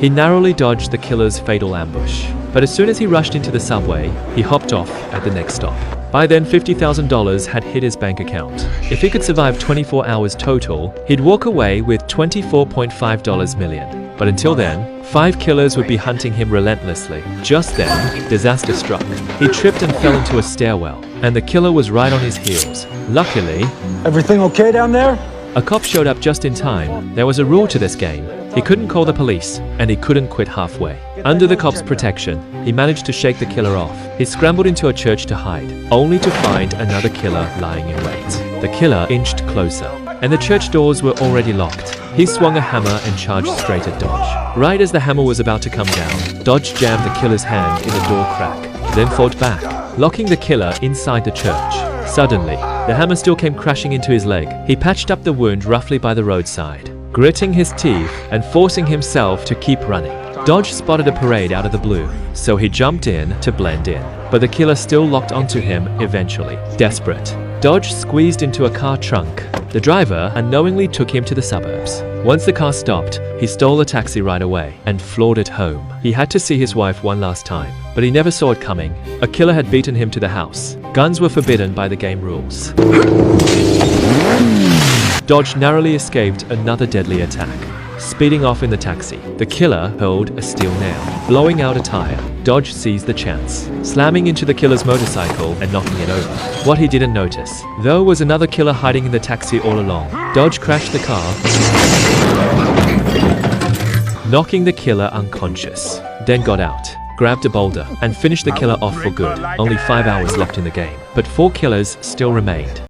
He narrowly dodged the killer's fatal ambush. But as soon as he rushed into the subway, he hopped off at the next stop. By then, $50,000 had hit his bank account. If he could survive 24 hours total, he'd walk away with $24.5 million. But until then, 5 killers would be hunting him relentlessly. Just then, disaster struck. He tripped and fell into a stairwell, and the killer was right on his heels. Luckily, everything okay down there? A cop showed up just in time. There was a rule to this game. He couldn't call the police, and he couldn't quit halfway. Under the cop's protection, he managed to shake the killer off. He scrambled into a church to hide, only to find another killer lying in wait. The killer inched closer, and the church doors were already locked. He swung a hammer and charged straight at Dodge. Right as the hammer was about to come down, Dodge jammed the killer's hand in a door crack, then fought back, locking the killer inside the church. Suddenly, the hammer still came crashing into his leg. He patched up the wound roughly by the roadside, gritting his teeth and forcing himself to keep running. Dodge spotted a parade out of the blue, so he jumped in to blend in. But the killer still locked onto him eventually. Desperate, Dodge squeezed into a car trunk. The driver unknowingly took him to the suburbs. Once the car stopped, he stole a taxi right away and floored it home. He had to see his wife one last time, but he never saw it coming. A killer had beaten him to the house. Guns were forbidden by the game rules. Dodge narrowly escaped another deadly attack. Speeding off in the taxi, the killer hurled a steel nail, blowing out a tire. Dodge seized the chance, slamming into the killer's motorcycle and knocking it over. What he didn't notice, though, was another killer hiding in the taxi all along. Dodge crashed the car, knocking the killer unconscious, then got out, grabbed a boulder, and finished the killer off for good. Only 5 hours left in the game, but 4 killers still remained.